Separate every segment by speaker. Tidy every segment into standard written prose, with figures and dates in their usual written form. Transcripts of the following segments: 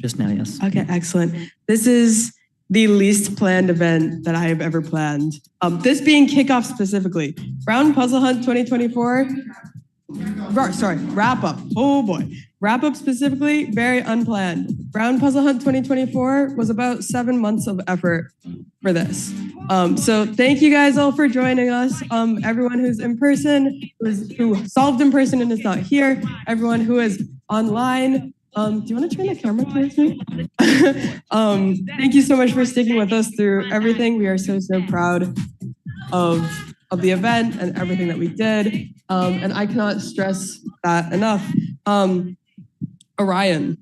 Speaker 1: Just now, yes.
Speaker 2: Okay, excellent. This is the least planned event that I have ever planned. This being Kickoff specifically. Brown Puzzlehunt 2024. Sorry, wrap up. Oh boy. Wrap up specifically, very unplanned. Brown Puzzlehunt 2024 was about 7 months of effort for this. So thank you guys all for joining us. Everyone who's in person, who solved in person and is not here, everyone who is online. Do you want to turn the camera towards me? Thank you so much for sticking with us through everything. We are so proud of the event and everything that we did. And I cannot stress that enough. Orion,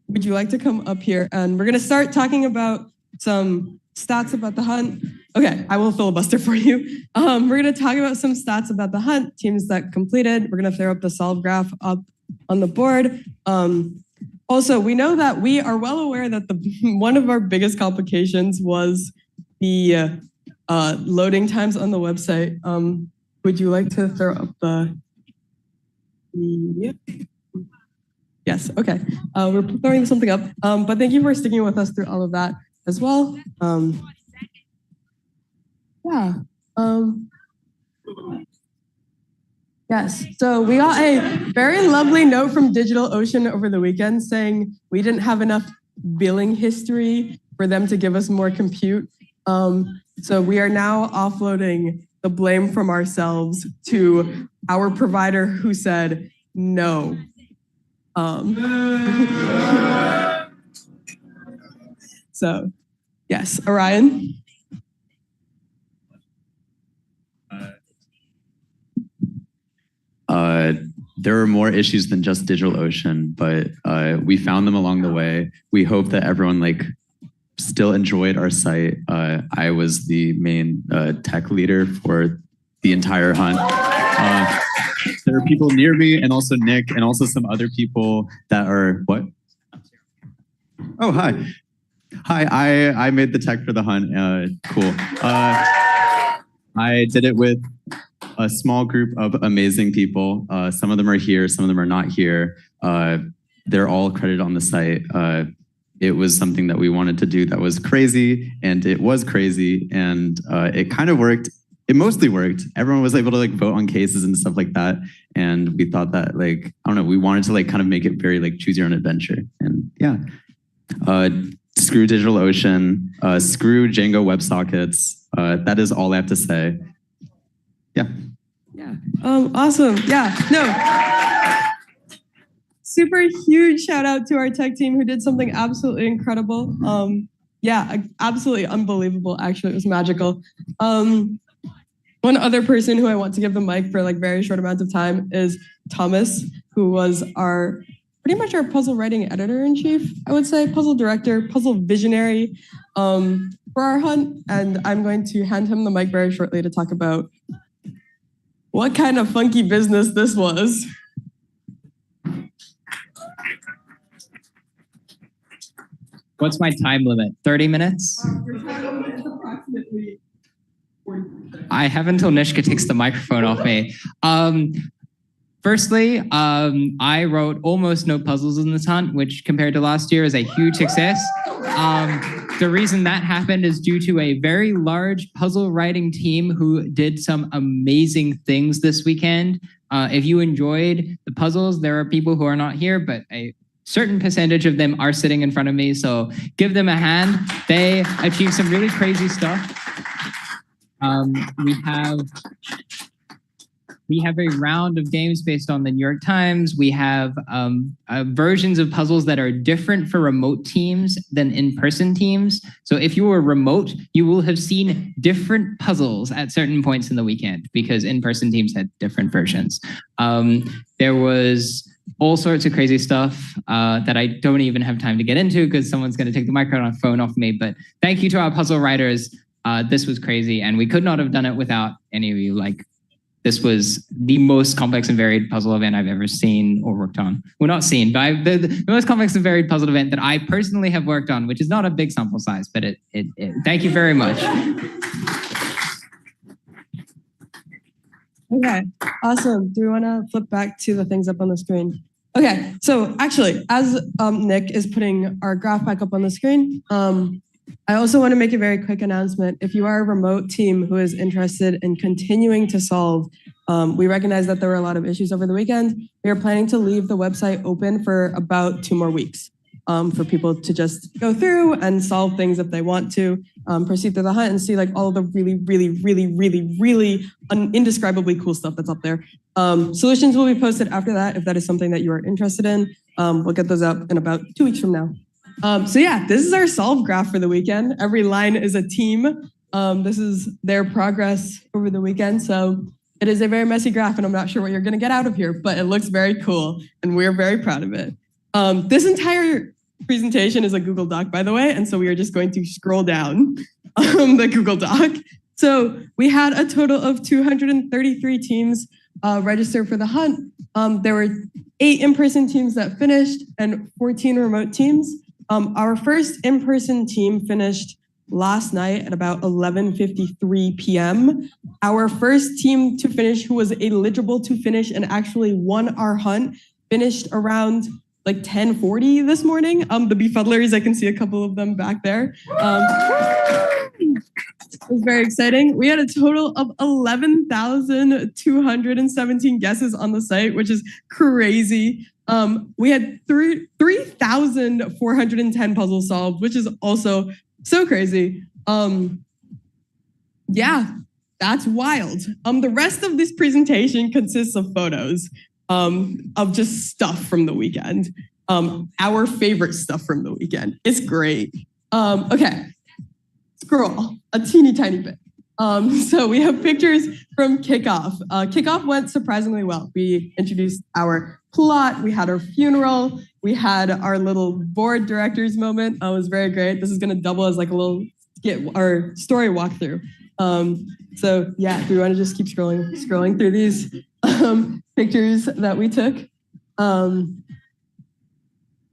Speaker 2: would you like to come up here? And we're going to start talking about some stats about the hunt. Okay, I will filibuster for you. We're going to talk about some stats about the hunt, teams that completed. We're going to throw up the solve graph up on the board. Also, we know that we are well aware that one of our biggest complications was the loading times on the website. Would you like to throw up the... Yes, okay. We're throwing something up, but thank you for sticking with us through all of that as well. Yes, so we got a very lovely note from DigitalOcean over the weekend saying we didn't have enough billing history for them to give us more compute. So we are now offloading the blame from ourselves to our provider who said no. So, yes, Orion.
Speaker 3: There were more issues than just DigitalOcean, but we found them along the way. We hope that everyone still enjoyed our site. I was the main tech leader for the entire hunt. There are people near me and also Nick and also some other people that are, what? Oh, hi. Hi, I made the tech for the hunt. Cool. I did it with a small group of amazing people. Some of them are here, some of them are not here. They're all credited on the site. It was something that we wanted to do that was crazy, and it was crazy, and it kind of worked. It mostly worked. Everyone was able to vote on cases and stuff like that. And we thought that I don't know, we wanted to kind of make it very choose your own adventure. And yeah, screw DigitalOcean, screw Django WebSockets. That is all I have to say. Yeah.
Speaker 2: Yeah. Awesome. Yeah. No. Super huge shout out to our tech team who did something absolutely incredible. Yeah, absolutely unbelievable. Actually, it was magical. One other person who I want to give the mic for a very short amount of time is Thomas, who was pretty much our puzzle writing editor-in-chief, I would say, puzzle director, puzzle visionary for our hunt. And I'm going to hand him the mic very shortly to talk about what kind of funky business this was.
Speaker 4: What's my time limit? 30 minutes?
Speaker 2: Approximately 40 minutes.
Speaker 4: I have until Nishka takes the microphone off me. Firstly, I wrote almost no puzzles in this hunt, which compared to last year is a huge success. The reason that happened is due to a very large puzzle writing team who did some amazing things this weekend. If you enjoyed the puzzles, there are people who are not here, but a certain percentage of them are sitting in front of me, so give them a hand. They achieved some really crazy stuff. We have a round of games based on the New York Times. We have versions of puzzles that are different for remote teams than in-person teams. So if you were remote, you will have seen different puzzles at certain points in the weekend because in-person teams had different versions. There was all sorts of crazy stuff that I don't even have time to get into because someone's going to take the microphone off me. But thank you to our puzzle writers. This was crazy, and we could not have done it without any of you. This was the most complex and varied puzzle event I've ever seen or worked on. Well, not seen, but the most complex and varied puzzle event that I personally have worked on, which is not a big sample size, but thank you very much.
Speaker 2: Okay, awesome. Do we want to flip back to the things up on the screen? Okay, so actually, as Nick is putting our graph back up on the screen, I also want to make a very quick announcement. If you are a remote team who is interested in continuing to solve, we recognize that there were a lot of issues over the weekend. We are planning to leave the website open for about 2 more weeks for people to just go through and solve things if they want to, proceed through the hunt and see like all of the really indescribably cool stuff that's up there. Solutions will be posted after that if that is something that you are interested in. We'll get those up in about 2 weeks from now. So yeah, this is our solve graph for the weekend. Every line is a team. This is their progress over the weekend. So it is a very messy graph and I'm not sure what you're gonna get out of here, but it looks very cool and we're very proud of it. This entire presentation is a Google Doc, by the way, and so we are just going to scroll down the Google Doc. So we had a total of 233 teams register for the hunt. There were 8 in-person teams that finished and 14 remote teams. Our first in-person team finished last night at about 11:53 p.m. Our first team to finish, who was eligible to finish and actually won our hunt, finished around like 10:40 this morning. The befuddlers, I can see a couple of them back there. It was very exciting. We had a total of 11,217 guesses on the site, which is crazy. We had 3,410 puzzles solved, which is also so crazy. Yeah, that's wild. The rest of this presentation consists of photos of just stuff from the weekend. Our favorite stuff from the weekend. It's great. Okay, scroll a teeny tiny bit. So we have pictures from Kickoff. Kickoff went surprisingly well. We introduced our plot, we had our funeral, we had our little board directors moment. It was very great. This is gonna double as like a little skit or story walkthrough. So yeah, we want to just keep scrolling through these pictures that we took.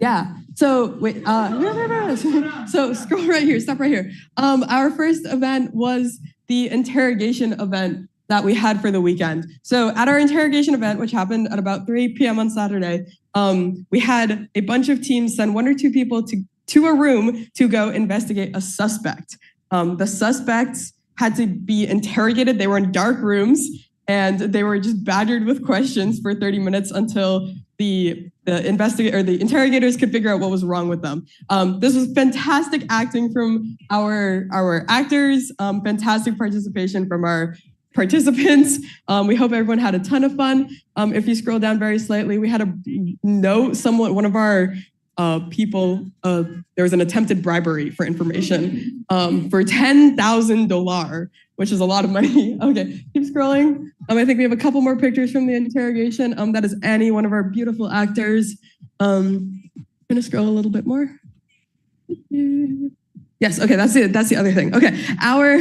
Speaker 2: Yeah, so wait, so scroll right here, stop right here. Our first event was the interrogation event that we had for the weekend. So at our interrogation event, which happened at about 3 p.m. on Saturday, we had a bunch of teams send 1 or 2 people to a room to go investigate a suspect. The suspects had to be interrogated. They were in dark rooms and they were just badgered with questions for 30 minutes until the interrogators could figure out what was wrong with them. This was fantastic acting from our actors, fantastic participation from our participants. We hope everyone had a ton of fun. If you scroll down very slightly, we had a note, one of our people, there was an attempted bribery for information for $10,000, which is a lot of money. Okay, keep scrolling. I think we have a couple more pictures from the interrogation. That is Annie, one of our beautiful actors. I'm gonna scroll a little bit more. Yes, okay, that's the other thing. Okay, our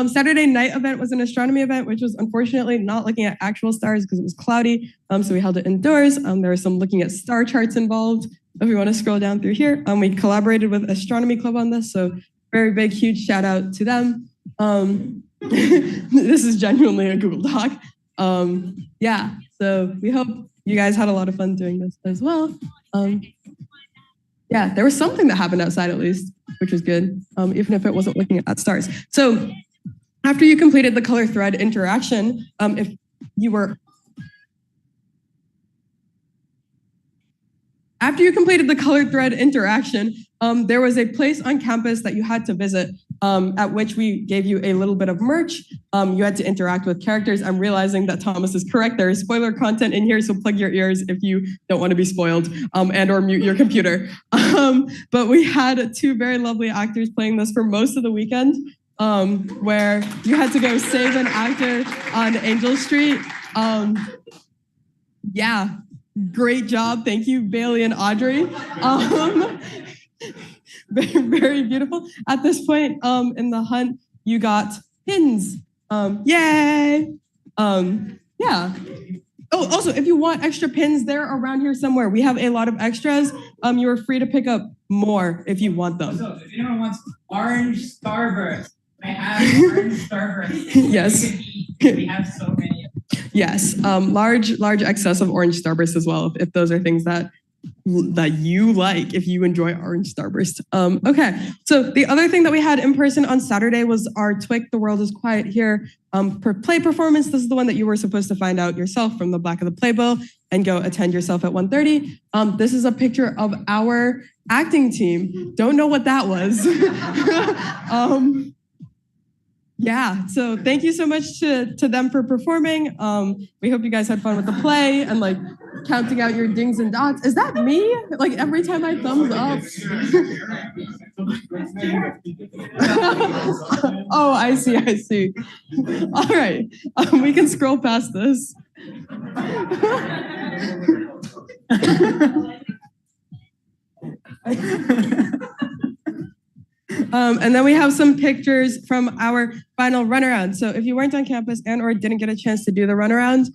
Speaker 2: Saturday night event was an astronomy event, which was unfortunately not looking at actual stars because it was cloudy. So we held it indoors. There was some looking at star charts involved. If you want to scroll down through here, we collaborated with Astronomy Club on this. So very big, huge shout out to them. This is genuinely a Google Doc. Yeah, so we hope you guys had a lot of fun doing this as well. Yeah, there was something that happened outside at least, which was good, even if it wasn't looking at stars. So after you completed the color thread interaction, after you completed the color thread interaction, there was a place on campus that you had to visit, at which we gave you a little bit of merch. You had to interact with characters. I'm realizing that Thomas is correct. There is spoiler content in here, so plug your ears if you don't want to be spoiled, and or mute your computer. But we had 2 very lovely actors playing this for most of the weekend, where you had to go save an actor on Angel Street. Yeah. Great job. Thank you, Bailey and Audrey. Very, very beautiful. At this point in the hunt, you got pins. Yay. Yeah. Oh, also, if you want extra pins, they're around here somewhere. We have a lot of extras. You are free to pick up more if you want them.
Speaker 1: Also, if anyone wants orange Starburst, I have orange Starburst.
Speaker 2: Yes.
Speaker 1: We have so many.
Speaker 2: Yes, large excess of orange starburst as well, if those are things that you like, if you enjoy orange starburst. Okay, so the other thing that we had in person on Saturday was our TWIC, The World is Quiet Here, play performance. This is the one that you were supposed to find out yourself from the back of the playbill and go attend yourself at 1:30. This is a picture of our acting team. Don't know what that was. Yeah, so thank you so much to them for performing. We hope you guys had fun with the play and like counting out your dings and dots. Is that me? Like every time I thumbs up. Oh, I see. All right, we can scroll past this. And then we have some pictures from our final runaround. So if you weren't on campus and or didn't get a chance to do the runaround,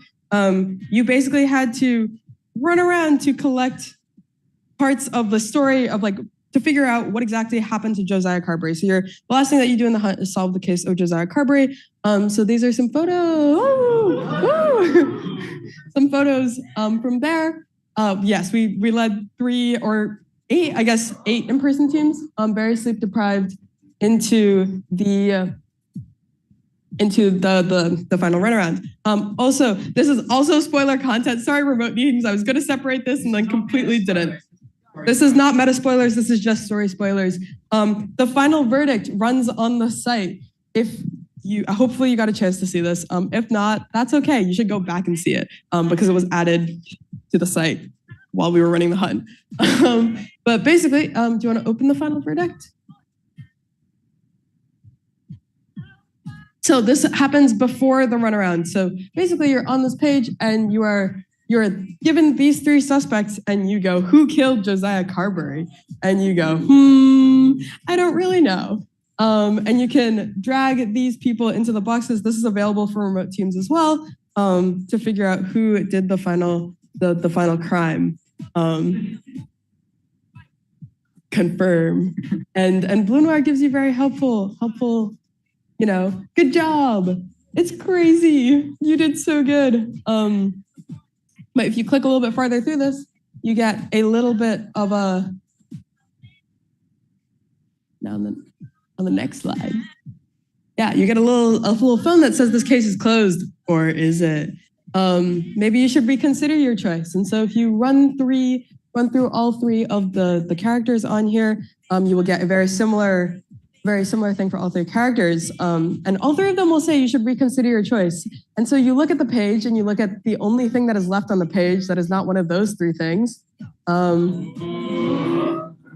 Speaker 2: you basically had to run around to collect parts of the story of like, to figure out what exactly happened to Josiah Carberry. So the last thing that you do in the hunt is solve the case of Josiah Carberry. So these are some photos. Some photos from there. Yes, we led 3 or 8, I guess 8 in-person teams, very sleep deprived into the final runaround. Also, this is also spoiler content. Sorry, remote teams. I was going to separate this and then completely didn't. This is not meta spoilers. This is just story spoilers. The final verdict runs on the site. Hopefully you got a chance to see this. If not, that's okay. You should go back and see it because it was added to the site while we were running the hunt. But basically, do you want to open the final verdict? So this happens before the runaround. So basically you're on this page and you're given these 3 suspects and you go, who killed Josiah Carberry? And you go, I don't really know. And you can drag these people into the boxes. This is available for remote teams as well to figure out who did the final crime. Confirm. And Blue Noir gives you very helpful, good job. It's crazy. You did so good. But if you click a little bit farther through this, you get a little bit of a, now on the next slide. Yeah, you get a little phone that says this case is closed, or is it? Maybe you should reconsider your choice. And so if you run through all 3 of the characters on here, you will get a very similar thing for all 3 characters. And all 3 of them will say you should reconsider your choice. And so you look at the page and you look at the only thing that is left on the page that is not one of those 3 things.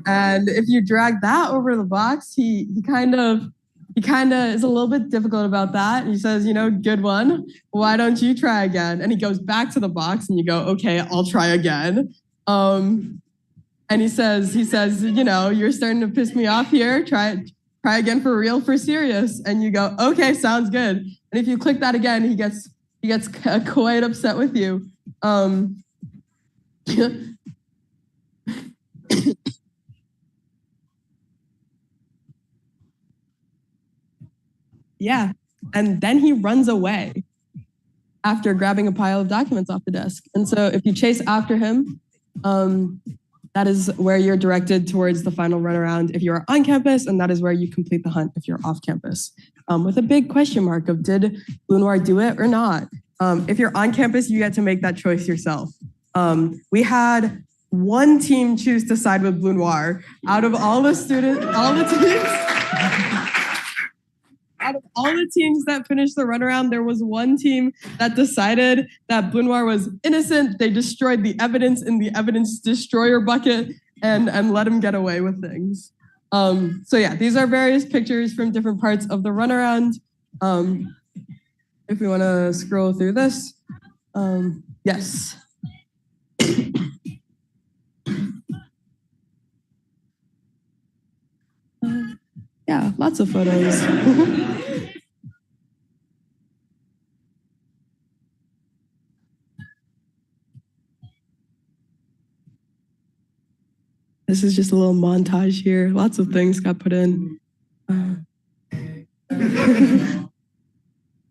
Speaker 2: And if you drag that over the box, he kind of is a little bit difficult about that. He says, good one. Why don't you try again? And he goes back to the box and you go, okay, I'll try again. And he says, you're starting to piss me off here. Try again for real, for serious. And you go, okay, sounds good. And if you click that again, he gets quite upset with you. Yeah, and then he runs away after grabbing a pile of documents off the desk. And so if you chase after him, that is where you're directed towards the final runaround if you're on campus, and that is where you complete the hunt if you're off campus. With a big question mark of did Blue Noir do it or not? If you're on campus, you get to make that choice yourself. We had one team choose to side with Blue Noir out of all the teams that finished the runaround, there was one team that decided that Blue Noir was innocent. They destroyed the evidence in the evidence destroyer bucket and let him get away with things. So yeah, these are various pictures from different parts of the runaround. If we want to scroll through this, yes. Yeah, lots of photos. This is just a little montage here. Lots of things got put in.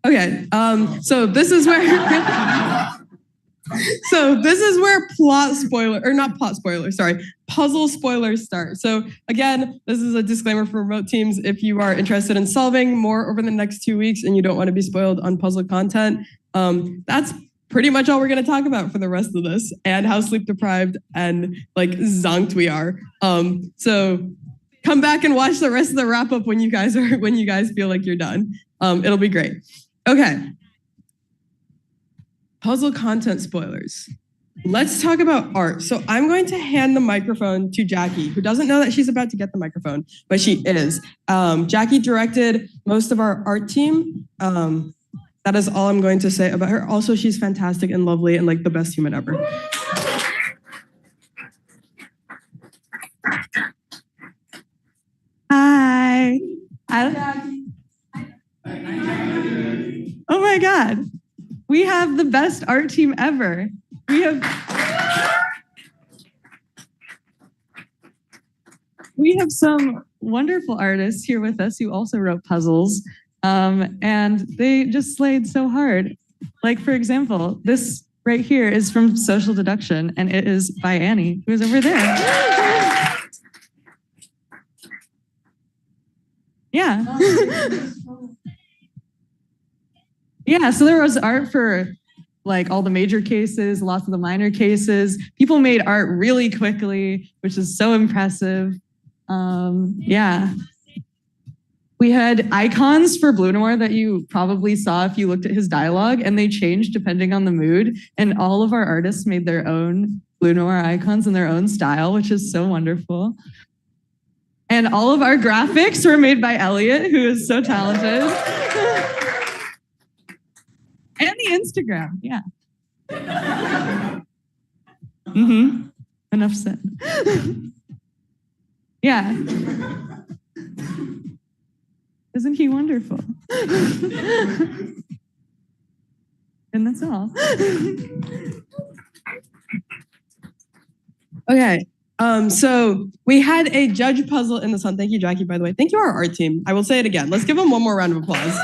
Speaker 2: Okay, so this is where puzzle spoilers start. So again, this is a disclaimer for remote teams. If you are interested in solving more over the next 2 weeks and you don't want to be spoiled on puzzle content, that's pretty much all we're going to talk about for the rest of this, and how sleep deprived and like zonked we are. So come back and watch the rest of the wrap up when you guys feel like you're done. It'll be great. Okay. Puzzle content spoilers. Let's talk about art. So I'm going to hand the microphone to Jackie, who doesn't know that she's about to get the microphone, but she is. Jackie directed most of our art team. That is all I'm going to say about her. Also, she's fantastic and lovely and like the best human ever.
Speaker 5: Hi. Oh my God. We have the best art team ever. We have some wonderful artists here with us who also wrote puzzles. And they just slayed so hard. Like, for example, this right here is from Social Deduction, and it is by Annie, who is over there. Yeah. Yeah, so there was art for like all the major cases, lots of the minor cases. People made art really quickly, which is so impressive. Yeah. We had icons for Blue Noir that you probably saw if you looked at his dialogue, and they changed depending on the mood. And all of our artists made their own Blue Noir icons in their own style, which is so wonderful. And all of our graphics were made by Elliot, who is so talented. And the Instagram, yeah. Enough said. Yeah. Isn't he wonderful? And that's all.
Speaker 2: Okay. So we had a judge puzzle in this one. Thank you, Jackie, by the way. Thank you, our art team. I will say it again. Let's give them one more round of applause.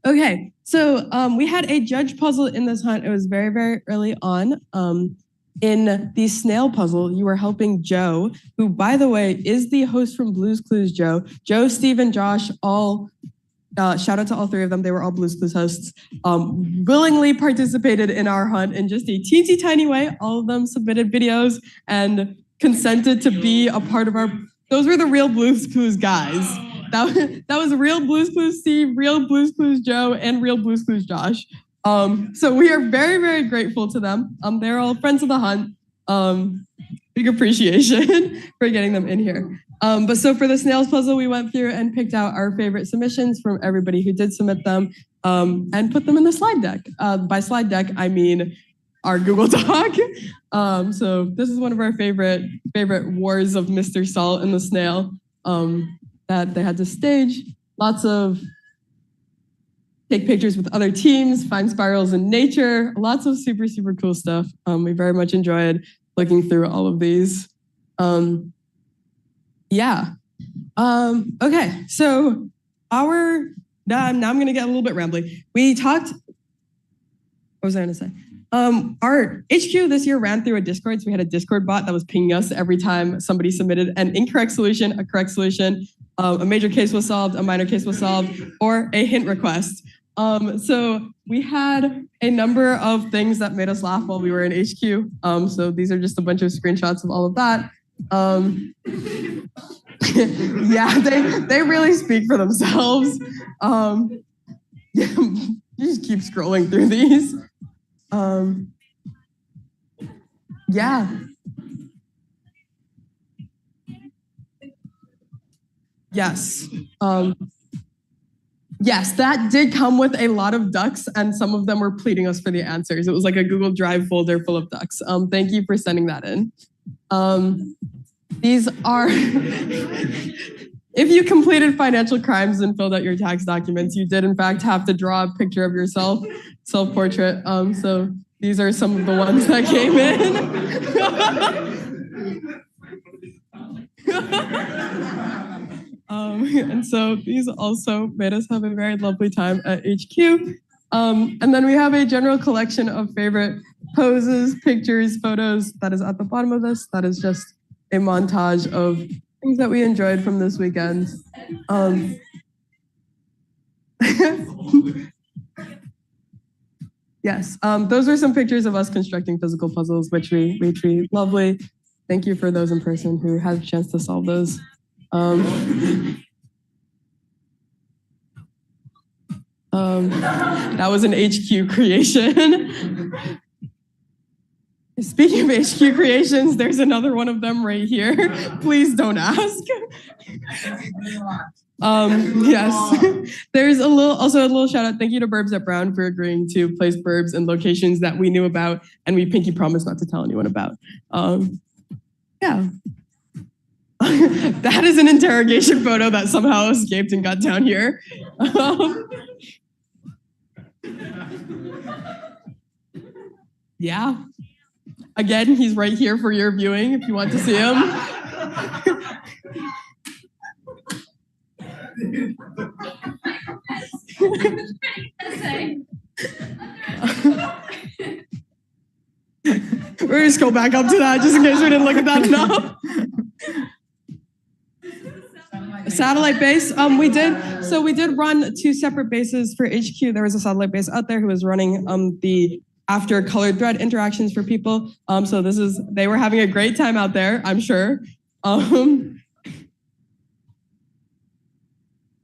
Speaker 2: Okay, so we had a judge puzzle in this hunt. It was very, very early on. In the snail puzzle, you were helping Joe, who, by the way, is the host from Blue's Clues, Joe. Joe, Steve, and Josh, all, shout out to all three of them. They were all Blue's Clues hosts, willingly participated in our hunt in just a teensy tiny way. All of them submitted videos and consented to be a part of our, those were the real Blue's Clues guys. That was real Blue's Clues Steve, real Blue's Clues Joe, and real Blue's Clues Josh. So we are very, very grateful to them. They're all friends of the hunt. Big appreciation for getting them in here. But so for the snails puzzle, we went through and picked out our favorite submissions from everybody who did submit them, and put them in the slide deck. By slide deck, I mean our Google Doc. So this is one of our favorite wars of Mr. Salt and the snail that they had to stage. Lots of take pictures with other teams, find spirals in nature, lots of super, super cool stuff. We very much enjoyed looking through all of these. Yeah. Okay, so now I'm gonna get a little bit rambly. We talked, what was I gonna say? Our HQ this year ran through a Discord, so we had a Discord bot that was pinging us every time somebody submitted an incorrect solution, a correct solution, a major case was solved, a minor case was solved, or a hint request. So we had a number of things that made us laugh while we were in HQ. So these are just a bunch of screenshots of all of that. Yeah, they really speak for themselves. Yeah, you just keep scrolling through these. Yeah. Yes. Yes, that did come with a lot of ducks, and some of them were pleading us for the answers. It was like a Google Drive folder full of ducks. Thank you for sending that in. These are, if you completed financial crimes and filled out your tax documents, you did in fact have to draw a picture of yourself, self-portrait. So these are some of the ones that came in. And so these also made us have a very lovely time at HQ. And then we have a general collection of favorite poses, pictures, photos that is at the bottom of this. That is just a montage of things that we enjoyed from this weekend. Yes, those are some pictures of us constructing physical puzzles, which we treat lovely. Thank you for those in person who had a chance to solve those. That was an HQ creation. Speaking of HQ creations, there's another one of them right here. Please don't ask. Yes, there's also a little shout out. Thank you to Burbs at Brown for agreeing to place Burbs in locations that we knew about and we pinky promised not to tell anyone about. Yeah. That is an interrogation photo that somehow escaped and got down here. Yeah. Again, he's right here for your viewing if you want to see him. We're just go back up to that just in case we didn't look at that enough. Satellite base. We did run 2 separate bases for HQ. There was a satellite base out there who was running the after colored thread interactions for people. So they were having a great time out there, I'm sure.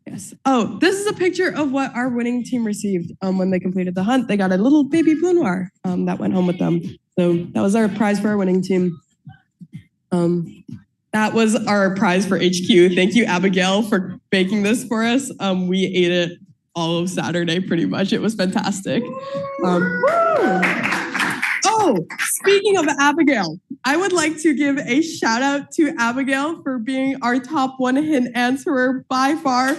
Speaker 2: Yes. Oh, this is a picture of what our winning team received when they completed the hunt. They got a little baby blue noir that went home with them. So that was our prize for our winning team. That was our prize for HQ. Thank you, Abigail, for baking this for us. We ate it all of Saturday, pretty much. It was fantastic. Oh, speaking of Abigail, I would like to give a shout out to Abigail for being our top 1 hint answerer by far.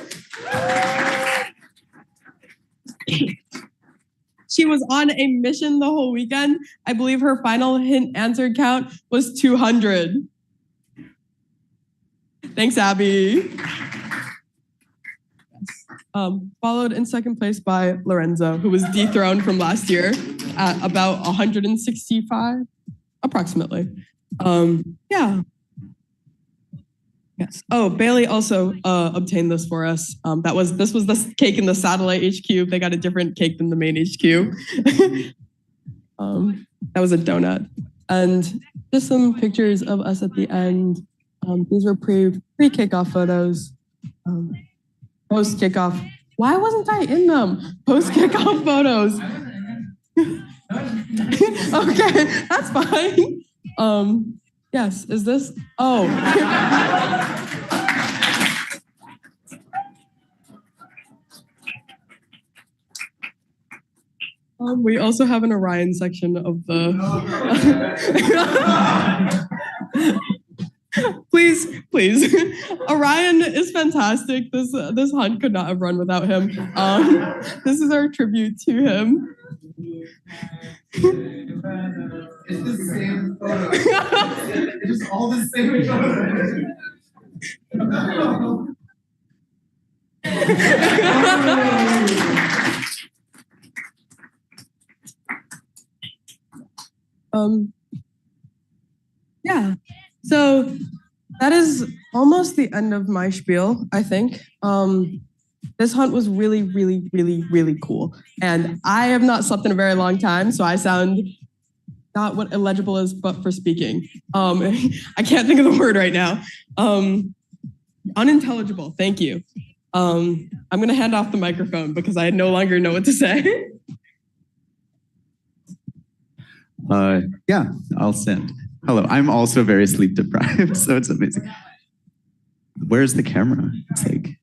Speaker 2: She was on a mission the whole weekend. I believe her final hint answer count was 200. Thanks, Abby. Followed in second place by Lorenzo, who was dethroned from last year at about 165, approximately. Yeah. Yes. Oh, Bailey also obtained this for us. This was the cake in the satellite HQ. They got a different cake than the main HQ. That was a donut. And just some pictures of us at the end. These were pre-kickoff photos. Post-kickoff. Why wasn't I in them? Post-kickoff photos. Okay, that's fine. Yes, is this? Oh. We also have an Orion section of the... Please. Orion is fantastic. This hunt could not have run without him. This is our tribute to him.
Speaker 6: It's the same photo. It's just all the same photos.
Speaker 2: Yeah. So that is almost the end of my spiel, I think. This hunt was really, really, really, really cool. And I have not slept in a very long time, so I sound not what illegible is, but for speaking. I can't think of the word right now. Unintelligible, thank you. I'm gonna hand off the microphone because I no longer know what to say.
Speaker 3: Yeah, I'll send. Hello, I'm also very sleep deprived, so it's amazing. Where's the camera? It's like,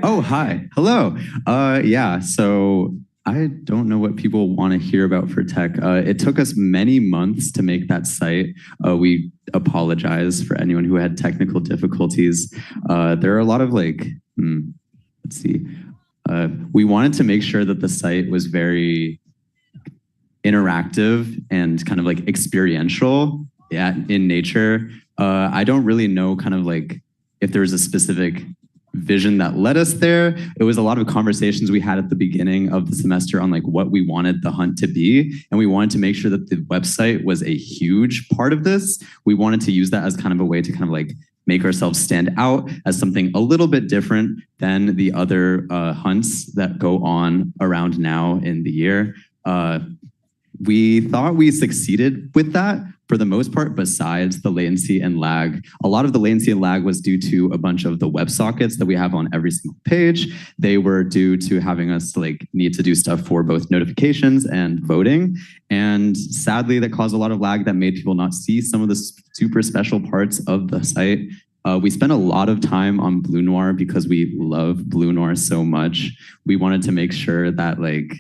Speaker 3: oh, hi, hello. Yeah, so I don't know what people want to hear about for tech. It took us many months to make that site. We apologize for anyone who had technical difficulties. There are a lot of let's see. We wanted to make sure that the site was very interactive and kind of like experiential in nature. I don't really know kind of like if there's a specific vision that led us there. It was a lot of conversations we had at the beginning of the semester on like what we wanted the hunt to be. And we wanted to make sure that the website was a huge part of this. We wanted to use that as kind of a way to kind of like make ourselves stand out as something a little bit different than the other hunts that go on around now in the year. We thought we succeeded with that for the most part, besides the latency and lag. A lot of the latency and lag was due to a bunch of the WebSockets that we have on every single page. They were due to having us like need to do stuff for both notifications and voting. And sadly, that caused a lot of lag that made people not see some of the super special parts of the site. We spent a lot of time on Blue Noir because we love Blue Noir so much. We wanted to make sure that like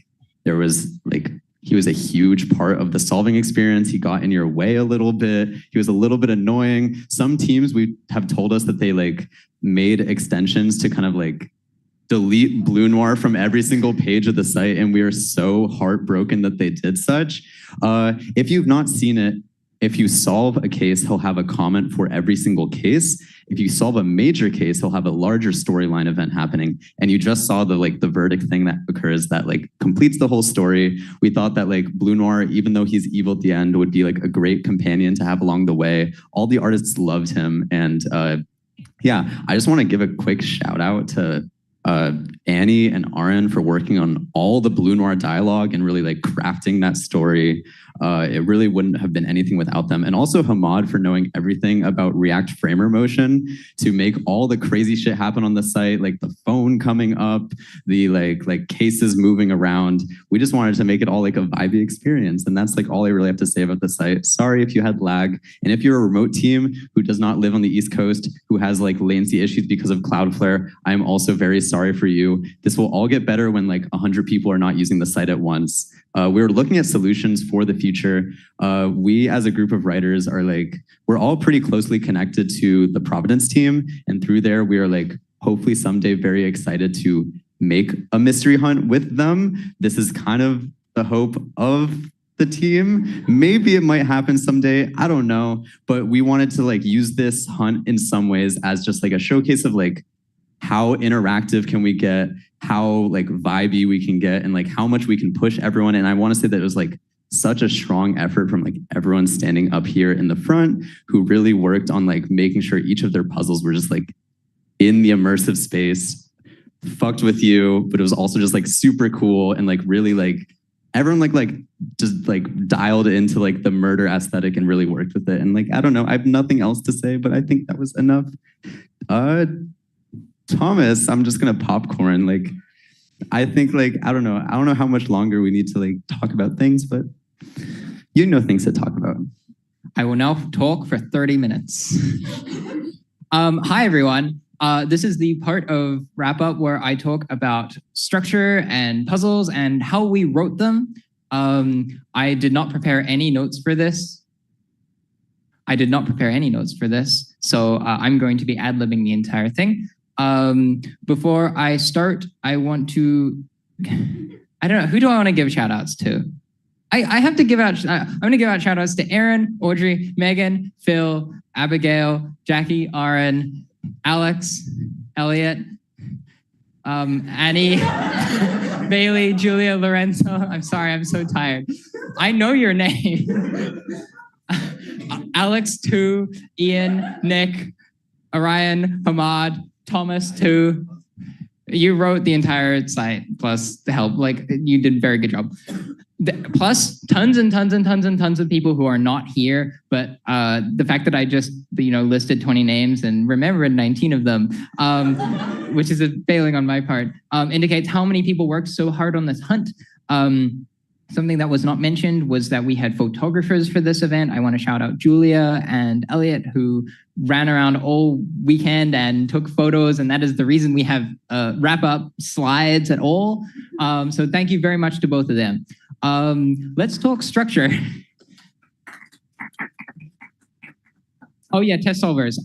Speaker 3: there was like he was a huge part of the solving experience. He got in your way a little bit. He was a little bit annoying. Some teams we have told us that they like made extensions to kind of like delete Blue Noir from every single page of the site. And we are so heartbroken that they did such. If you've not seen it, if you solve a case, he'll have a comment for every single case. If you solve a major case, he'll have a larger storyline event happening. And you just saw the verdict thing that occurs that like completes the whole story. We thought that like Blue Noir, even though he's evil at the end, would be like a great companion to have along the way. All the artists loved him. And yeah, I just want to give a quick shout out to Annie and Aaron for working on all the Blue Noir dialogue and really like crafting that story. It really wouldn't have been anything without them. And also Hamad for knowing everything about React Framer motion to make all the crazy shit happen on the site, like the phone coming up, the like cases moving around. We just wanted to make it all like a vibey experience. And that's like all I really have to say about the site. Sorry if you had lag. And if you're a remote team who does not live on the East Coast, who has like latency issues because of Cloudflare, I am also very sorry for you. This will all get better when like 100 people are not using the site at once. We're looking at solutions for the future. We as a group of writers are like, we're all pretty closely connected to the Providence team. And through there, we are like, hopefully someday very excited to make a mystery hunt with them. This is kind of the hope of the team. Maybe it might happen someday. I don't know. But we wanted to like use this hunt in some ways as just like a showcase of like, how interactive can we get, how like vibey we can get, and like how much we can push everyone. And I want to say that it was like such a strong effort from like everyone standing up here in the front who really worked on like making sure each of their puzzles were just like in the immersive space, fucked with you, but it was also just like super cool and like really like everyone like just like dialed into like the murder aesthetic and really worked with it. And like, I don't know, I have nothing else to say, but I think that was enough. Thomas, I'm just gonna popcorn. Like, I think like, I don't know how much longer we need to like talk about things, but you know things to talk about.
Speaker 4: I will now talk for 30 minutes. Hi, everyone. This is the part of Wrap Up where I talk about structure and puzzles and how we wrote them. I did not prepare any notes for this. So I'm going to be ad-libbing the entire thing. Before I start, I want to, I don't know, who do I want to give shout outs to? I have to give out, I'm going to give out shout outs to Aaron, Audrey, Megan, Phil, Abigail, Jackie, Aaron, Alex, Elliot, Annie, Bailey, Julia, Lorenzo. I'm sorry, I'm so tired. I know your name. Alex, too, Ian, Nick, Orion, Hamad, Thomas, too. You wrote the entire site, plus the help. Like, you did a very good job. Plus, tons and tons and tons and tons of people who are not here. But the fact that I just, listed 20 names and remembered 19 of them, which is a failing on my part, indicates how many people worked so hard on this hunt. Something that was not mentioned was that we had photographers for this event. I want to shout out Julia and Elliot, who ran around all weekend and took photos. And that is the reason we have wrap-up slides at all. So thank you very much to both of them. Let's talk structure. Oh yeah, test solvers.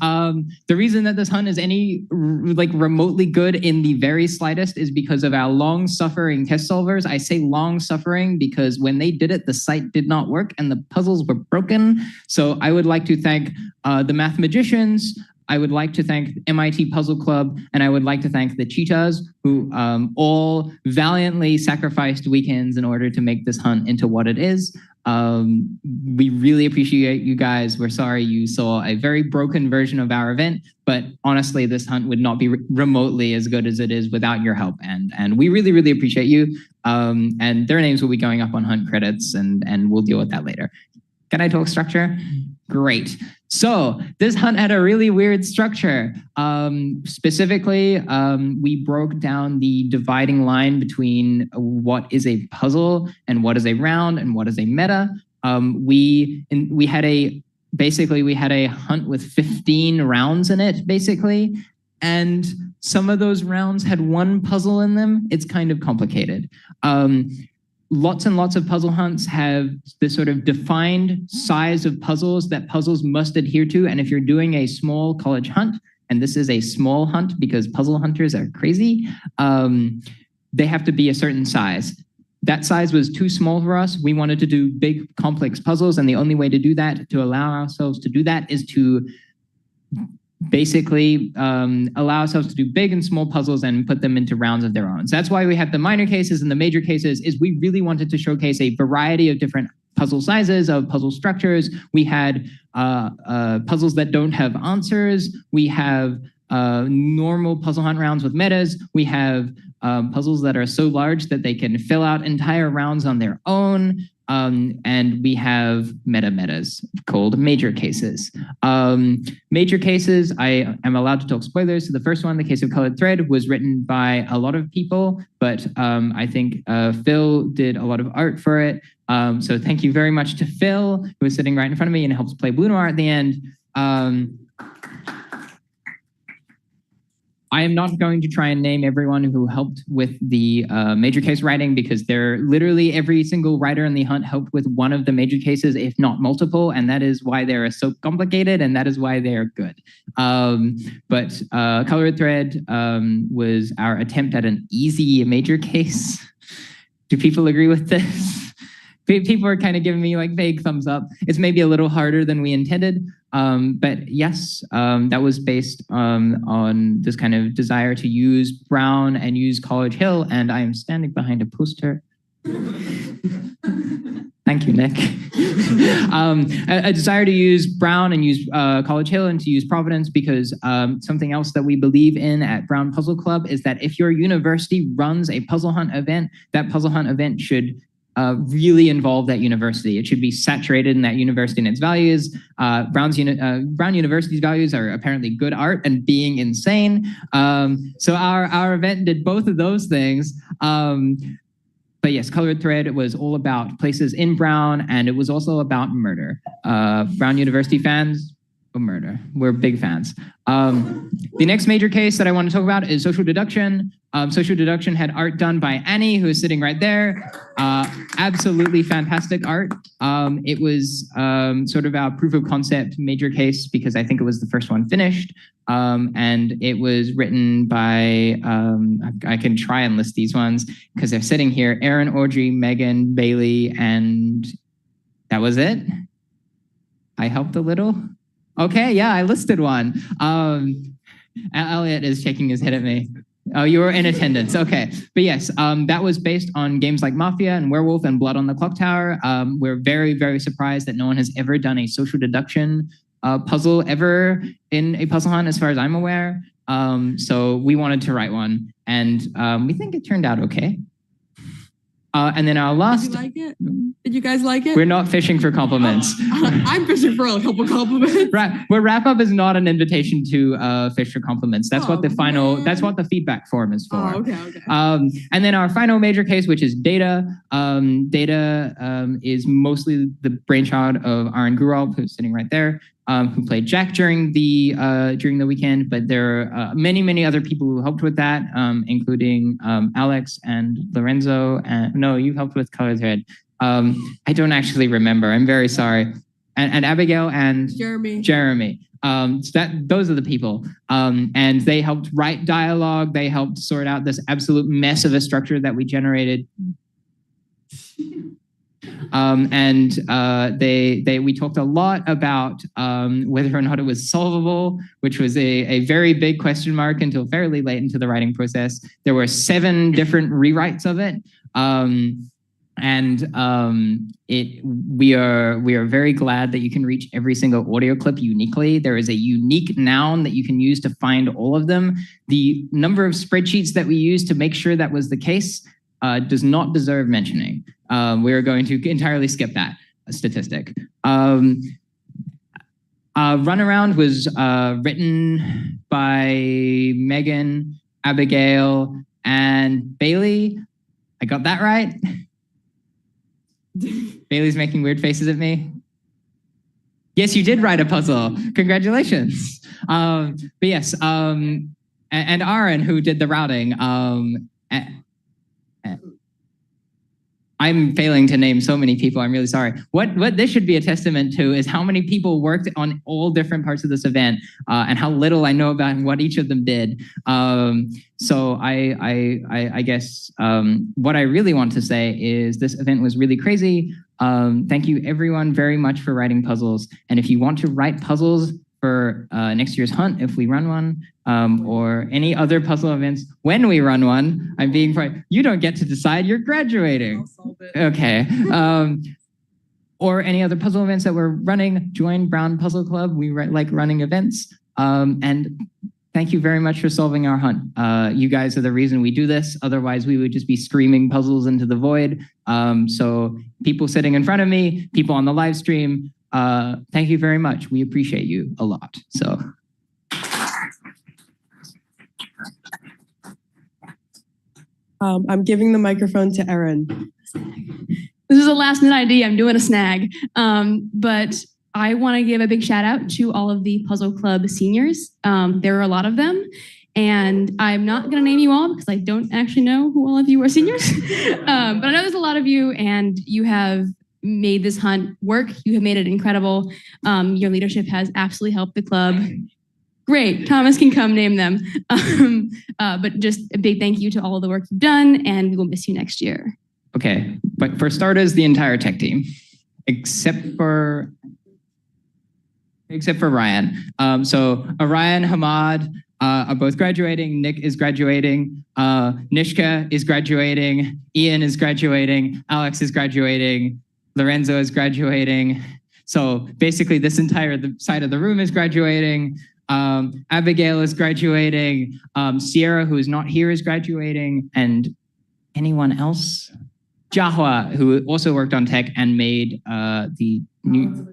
Speaker 4: The reason that this hunt is any remotely good in the very slightest is because of our long-suffering test solvers. I say long-suffering because when they did it, the site did not work and the puzzles were broken. So I would like to thank the mathematicians, I would like to thank MIT Puzzle Club, and I would like to thank the Cheetahs, who all valiantly sacrificed weekends in order to make this hunt into what it is. We really appreciate you guys. We're sorry you saw a very broken version of our event, but honestly, this hunt would not be remotely as good as it is without your help. And we really, really appreciate you. And their names will be going up on hunt credits, and we'll deal with that later. Can I talk structure? Great. So this hunt had a really weird structure. Specifically, we broke down the dividing line between what is a puzzle and what is a round and what is a meta. We had a hunt with 15 rounds in it, basically. And some of those rounds had one puzzle in them. It's kind of complicated. Lots and lots of puzzle hunts have this sort of defined size of puzzles that puzzles must adhere to. And if you're doing a small college hunt, and this is a small hunt because puzzle hunters are crazy, they have to be a certain size. That size was too small for us. We wanted to do big, complex puzzles. And the only way to do that, to allow ourselves to do that, is to basically allow ourselves to do big and small puzzles and put them into rounds of their own. So that's why we have the minor cases and the major cases, is we really wanted to showcase a variety of different puzzle sizes, of puzzle structures. We had puzzles that don't have answers. We have normal puzzle hunt rounds with metas. We have puzzles that are so large that they can fill out entire rounds on their own. And we have metas called major cases. Major cases, I am allowed to talk spoilers. So the first one, the case of Colored Thread, was written by a lot of people, but I think Phil did a lot of art for it. So thank you very much to Phil, who is sitting right in front of me and helps play Blue Noir at the end. I am not going to try and name everyone who helped with the major case writing, because they're literally every single writer in the hunt helped with one of the major cases, if not multiple, and that is why they are so complicated, and that is why they are good. But Colored Thread was our attempt at an easy major case. Do people agree with this? People are kind of giving me like vague thumbs up. It's maybe a little harder than we intended. But yes, that was based on this kind of desire to use Brown and use College Hill. And I am standing behind a poster. Thank you, Nick. A desire to use Brown and use College Hill and to use Providence, because something else that we believe in at Brown Puzzle Club is that if your university runs a puzzle hunt event, that puzzle hunt event should really involve that university. It should be saturated in that university and its values. Brown University's values are apparently good art and being insane. So our event did both of those things. But yes, Colored Thread was all about places in Brown, and it was also about murder. Brown University fans, murder. We're big fans. The next major case that I want to talk about is social deduction. Social deduction had art done by Annie, who is sitting right there. Absolutely fantastic art. It was sort of our proof of concept major case, because I think it was the first one finished. And it was written by, I can try and list these ones because they're sitting here: Aaron, Audrey, Megan, Bailey, and that was it. I helped a little. Okay, yeah, I listed one. Elliot is shaking his head at me. Oh, you were in attendance. Okay. But yes, that was based on games like Mafia and Werewolf and Blood on the Clock Tower. We're very, very surprised that no one has ever done a social deduction puzzle ever in a puzzle hunt, as far as I'm aware. So we wanted to write one, and we think it turned out okay. And then our last...
Speaker 2: Did you like it? Did you guys like it?
Speaker 4: We're not fishing for compliments.
Speaker 2: I'm fishing for a couple compliments.
Speaker 4: Right. Where wrap up is not an invitation to fish for compliments. That's what the final, that's what the feedback form is for.
Speaker 2: Oh, okay.
Speaker 4: And then our final major case, which is Data. Data is mostly the brainchild of Aaron Guralp, who's sitting right there, who played Jack during the weekend. But there are many, many other people who helped with that, including Alex and Lorenzo. And no, you helped with Colored Thread. I don't actually remember. I'm very sorry. And Abigail and Jeremy. So those are the people. And they helped write dialogue. They helped sort out this absolute mess of a structure that we generated. We talked a lot about whether or not it was solvable, which was a very big question mark until fairly late into the writing process. There were 7 different rewrites of it. We are very glad that you can reach every single audio clip uniquely. There is a unique noun that you can use to find all of them. The number of spreadsheets that we used to make sure that was the case does not deserve mentioning. We are going to entirely skip that statistic. Runaround was written by Megan, Abigail, and Bailey. I got that right? Bailey's making weird faces at me. Yes, you did write a puzzle. Congratulations. But yes, and Aaron, who did the routing. I'm failing to name so many people. I'm really sorry. What this should be a testament to is how many people worked on all different parts of this event and how little I know about what each of them did. So I guess what I really want to say is this event was really crazy. Thank you everyone very much for writing puzzles. And if you want to write puzzles for next year's hunt, if we run one, or any other puzzle events when we run one, I'm being frank, you don't get to decide, you're graduating.
Speaker 2: I'll solve it.
Speaker 4: Okay. Or any other puzzle events that we're running, join Brown Puzzle Club. We like running events. And thank you very much for solving our hunt. You guys are the reason we do this. Otherwise, we would just be screaming puzzles into the void. So people sitting in front of me, people on the live stream, thank you very much. We appreciate you a lot. So.
Speaker 2: I'm giving the microphone to Erin.
Speaker 7: This is a last minute idea. I'm doing a snag. But I want to give a big shout out to all of the Puzzle Club seniors. There are a lot of them. And I'm not going to name you all because I don't actually know who all of you are seniors. But I know there's a lot of you and you have made this hunt work. You have made it incredible. Your leadership has absolutely helped the club. Great, Thomas can come name them. But just a big thank you to all of the work you've done, and we will miss you next year.
Speaker 4: Okay, but for starters, the entire tech team, except for Ryan. So Orion, Hamad are both graduating. Nick is graduating. Nishka is graduating. Ian is graduating. Alex is graduating. Lorenzo is graduating. So basically, this entire side of the room is graduating. Abigail is graduating. Sierra, who is not here, is graduating. And anyone else? Jahua, who also worked on tech and made the new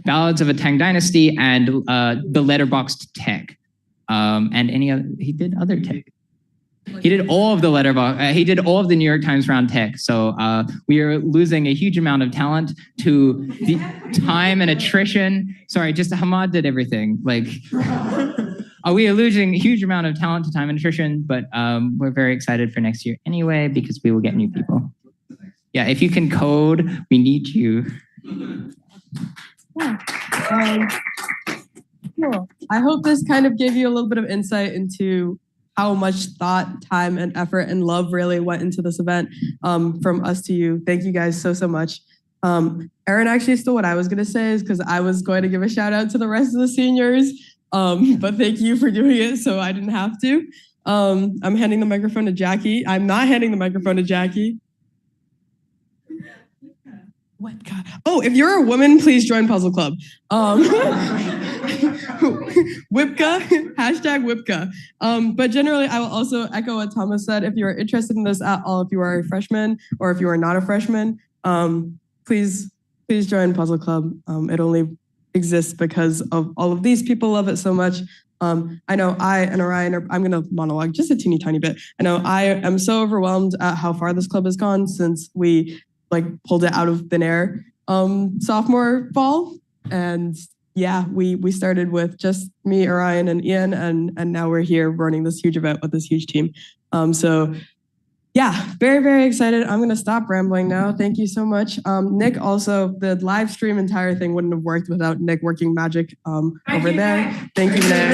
Speaker 4: Ballads of a Tang Dynasty and the Letterboxd tech. And any other, he did other tech. He did all of the he did all of the New York Times round tech. So we are losing a huge amount of talent to the time and attrition. Sorry, just Hamad did everything. Like, we are losing a huge amount of talent to time and attrition, but we're very excited for next year anyway, because we will get new people. Yeah, if you can code, we need you.
Speaker 2: Cool. I hope this kind of gave you a little bit of insight into how much thought, time, and effort and love really went into this event from us to you. Thank you guys so much. Erin actually stole what I was going to say is because I was going to give a shout out to the rest of the seniors, but thank you for doing it so I didn't have to. I'm handing the microphone to Jackie. I'm not handing the microphone to Jackie. What God? Oh, if you're a woman, please join Puzzle Club. Whipka, hashtag Whipka. But generally, I will also echo what Thomas said. If you are interested in this at all, if you are a freshman or if you are not a freshman, please join Puzzle Club. It only exists because of all of these people love it so much. I know I and Orion I'm going to monologue just a teeny tiny bit. I know I am so overwhelmed at how far this club has gone since we pulled it out of thin air sophomore fall. And yeah, we started with just me, Orion, and Ian, and now we're here running this huge event with this huge team. So yeah, very, very excited. I'm going to stop rambling now. Thank you so much. Nick, also, the live stream entire thing wouldn't have worked without Nick working magic over there. Thank you, Nick.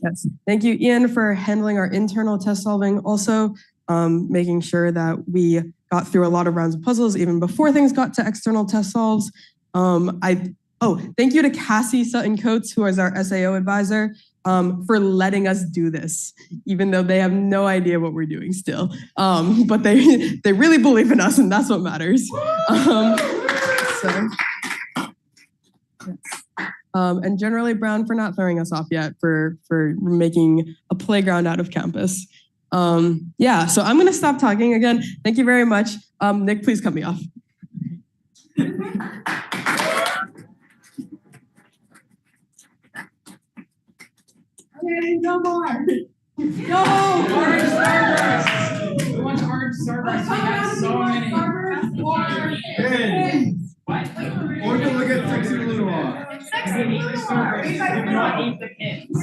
Speaker 2: Yes. Thank you, Ian, for handling our internal test solving. Also, making sure that we got through a lot of rounds of puzzles even before things got to external test solves. Thank you to Cassie Sutton Coates, who is our SAO advisor, for letting us do this, even though they have no idea what we're doing still. But they really believe in us, and that's what matters. And generally Brown for not throwing us off yet, for making a playground out of campus. So I'm gonna stop talking again. Thank you very much. Nick, please cut me off.
Speaker 1: Okay, no more. No! Orange Starburst! We want orange Starburst. We have so many.
Speaker 6: Hey!
Speaker 1: What?
Speaker 6: Or you look at sexy blue one.
Speaker 1: Sexy blue one. We don't eat the pins.